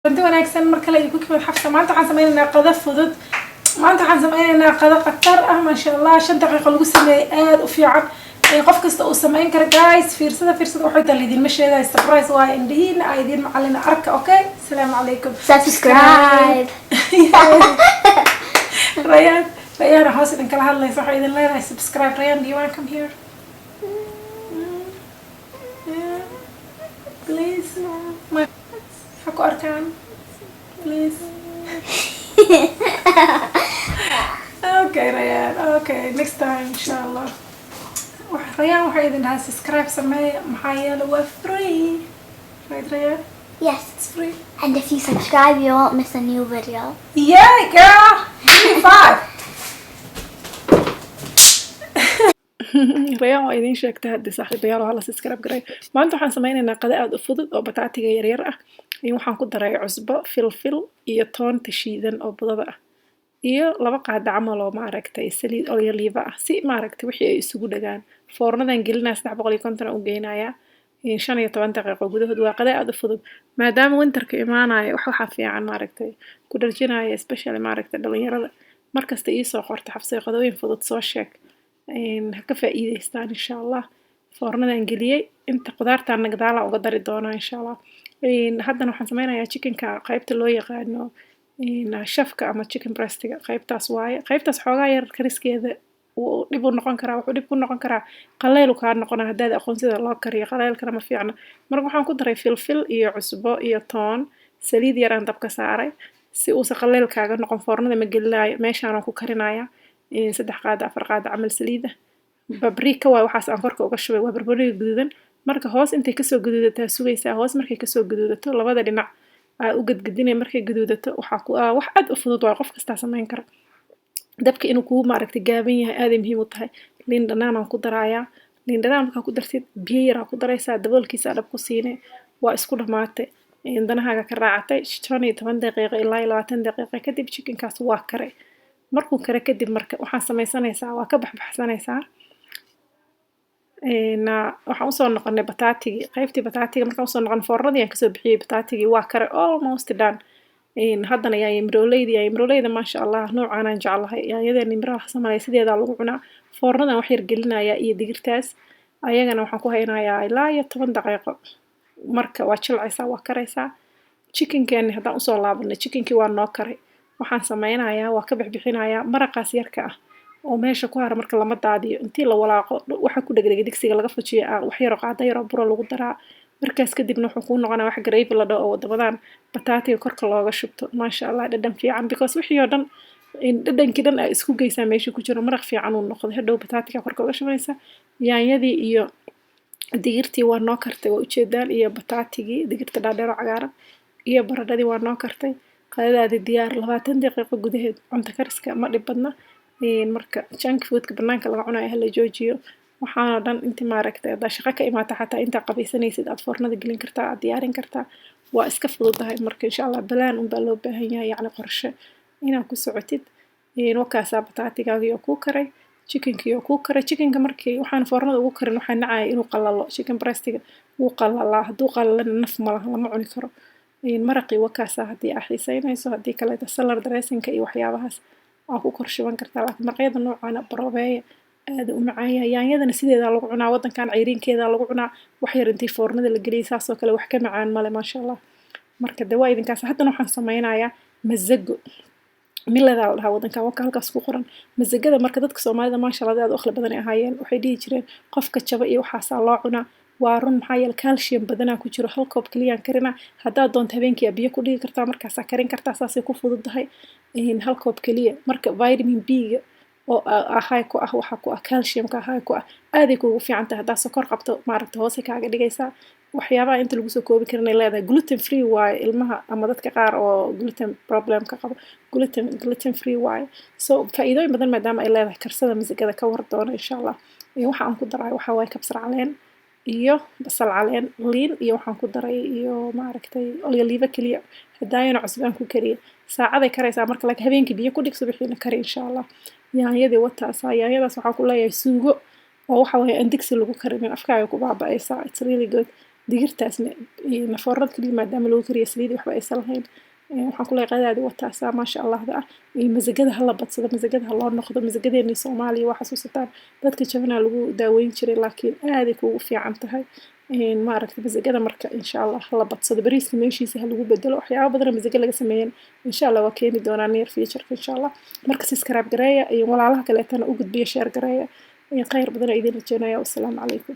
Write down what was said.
كنت wanaagsan marka la idinku kibad xafsa maanta waxaan sameeynaa qada fudud maanta waxaan sameeynaa qada qatar ah ma sha Allah 5 daqiiqo lagu sameeyay aad u fiican qof kasta uu sameyn karo guys fiirsada waxay tahay idin ma sheegay surprise waa indhiina ay idin macallin arka okay assalamu alaykum subscribe Rayaan hoos idin kala hadlaysa waxay idin leedahay subscribe Rayaan do you want to come here please Aku arkan, please. Okay, Rayaan. Okay, next time, inshallah. Rayaan, waxay idin lahaa subscribe samee maxaa yeelay waa free. Right, Rayaan? Yes, It's free. and if you subscribe, you won't miss a new video. Yeah, girl. Give me 5. Rayaan waa idin sheegtay haddii saaxiibayaal hala subscribe garay. Maanta waxaan sameynaynaa qada aad u fudud oo bataatiga yaryar ah. Waxaan ku daray cusbo, filfil iyo toon tashiidan oo budada ah. Iyo 2 qaado camal oo maaragtay saliid olive ah si maaragtay wixii ay isugu dhagaan. Foornadan gelinaa 350 u geynayaa 15 daqiiqo gudahood waa qada aad u fudud. Maadaama winterka imaanayo waxa fiican maaragtay ku dhaljinaya especially maaragtay dhalinyarada. Markasta ii soo qorto xafsay qadooyin fudud soo sheeg. Ha ka faa'iideystaan insha Allah. Foornadan geliyay inta qudaarta nagdaala uga dari doonaa insha Allah. Haddana waxaan sameynayaa chickenka qaybta loo yaqaano shafka ama chicken breastiga qaybtaas waaye qaybtaas xoogaa yar kariskeeda uu dib u noqon karaa wuxuu dib ku noqon karaa qaleyl ka noqonaa haddaad aqoon sida loo kariyo qaleylkana ma fiicna marka waxaan ku daray filfil iyo cusbo iyo toon saliid yar aan dabka saaray si uu qaleyl kaaga noqon foornada ma gelinayo meeshaan ku karinayaa 3 qaado 4 qaado camal saliida paprika waa waxaas aan korka uga shubay waa barbariga guduudan marka hoos intay kasoo guduudataa sugaysaa hoos markay kasoo guduudato labada dhinac aa u gadgadinay markay guduudato waxa ku wax aad u fudud waa qof kasta sameyn kara dabka inuu ku maaragtay gaaban yahay aad muhiim u tahay liin dhanaan aan ku darayaa liin dhanaan marka ku dartid biyo yar ku daraysaa daboolkiisa dhab ku siinay waa isku dhamaatay danahaaga ka raacatay 15 daqiiqo ilaa 20 daqiiqo kadib chickenkaas waa karay markuu kare kadib marka waxaan sameysanaysaa waa ka baxsanaysaa waxaan usoo noqonay bataatigi qaybtii bataatiga markaan usoo noqon foornadii aan kasoo bixiyay bataatigi waa kare almost done haddana yaa imroleyda maasha Allah noocaan aan jeclahay yaayadeen imraha samalay sideeda lagu cunaa foornadan wax yar gelinaya iyo digirtaas ayagana waxaan ku haynayaa ilaa 10 daqiiqo marka waa jilcaysaa waa karaysaa chickenkeeni haddaan usoo laabanay chickenkii waa noo karay waxaan sameynayaa waa ka bixinayaa maraqaas yarka ah oo meesha ku har marka lama daadiyo intii la walaaqo waxa ku dhagdhagay digsiga laga fujiyo wax yar oo qaada yar oo buro lagu daraa markaas kadibna wuxuu ku noqonaa wax gravy la dhaho oo wadamadan bataatiga korka looga shubto maasha Allah dhadhan fiican because wixii oo dhan dhadhankii dhan ay isku geysaa meesha ku jiro maraq fiican uu noqdo hadhow bataatiga korka uga shubaysa yaanyadii iyo digirtii waa noo kartay waa ujeedaan iyo bataatigii digirta dhaadheer oo cagaaran iyo baradhadii waa noo kartay qadadaadi diyaar 20 daqiiqo gudaheed cunto kariska ma dhib badna marka junk foodka banaanka laga cunayo hala joojiyo waxaana dhan intii maaragtay haddaa shaqo ka imaata xataa intaa qabaysanaysid aad foornada gelin kartaa aad diyaarin kartaa waa iska fududahay marka insha Allah balaan unbaa loo baahan yahay yacni qorshe inaad ku socotid wakaasaa bataatigaagiyo kuu karay chickenkiyo kuu karay chickenka markii waxaan foornada ugu karin waxaa nacaya inuu qalalo chicken breastiga wuu qalalaa hadduu qalalana naf malaha lama cuni karo maraqii wakaasaa haddii aa xiiseynayso haddii kaleeta salad dressinka iyo waxyaabahaas waa ku korshiban kartaa laakiin maraqyada noocaana baroobeeya aad u macaan yahay yaanyadana sideeda lagu cunaa wadankan ceyriinkeeda lagu cunaa wax yar intii foornada la geliyay saasoo kale wax ka macaan male maasha Allah marka dawaa idinkaas haddana waxaan sameynayaa mazago milada la dhahaa wadankan waa halkaas ku qoran mazagada marka dadka Soomaalida maasha Allah aad u akhli badan ay ahaayeen waxay dhihi jireen qofka jaba iyo waxaas loo cunaa waa run maxaa yeelay calcium badanaa ku jiro hal koob kaliya karina haddaad doonto habeenkii biyo ku dhigi kartaa markaas karin kartaa saasay ku fududahay hal koob kaliya marka vitamin B oo ahay ku ah waxa ku ah calcium ka ahay ku ah aad ay kugu fiican tahay haddaad sokor qabto maaragtay hoos kaaga dhigaysaa waxyaabaha inta lagu soo koobi karin ay leedahay gluten free waaye ilmaha ama dadka qaar oo gluten problem ka qabo gluten free waaye so faa'iidooyin badan maadaama ay leedahay karsada masagada ka war doona insha Allah waxa aan ku daray waxa waaye kabsar caleen iyo basal caleen liin iyo waxaan ku daray iyo maaragtay olive kaliya hadaayana cusbaan ku kariye saacaday karaysaa marka la habeenkii biyo ku dhig subaxina kari insha Allah yaanyadii wataas yaanyadaas waxaa ku leeyahay suugo oo waxa weeye aan digsi lagu karinin afkaaga ku baaba'aysaa it's really good digirtaasna nafoorad kaliya maadaama lagu kariyo saliid waxba aysan lahayn waxaan ku leeyahay qadaadi wataasaa maasha allahda ah masagada hala badsado masagada ha loo noqdo masagadeennii soomaaliya waa xasuusataan dadka jabanaa lagu daaweyn jiray laakiin aaday kugu fiican tahay maaragta masagada marka insha allah hala badsado bariiska meeshiisa ha lagu bedelo waxyaaba badan masaga laga sameeyan insha allah waa keeni doonaa near futureka insha allah marka subscribe gareeya iyo walaalaha kaleetana u gudbiya share gareeya khayr badan idin rajeynaya wassalaamu calaykum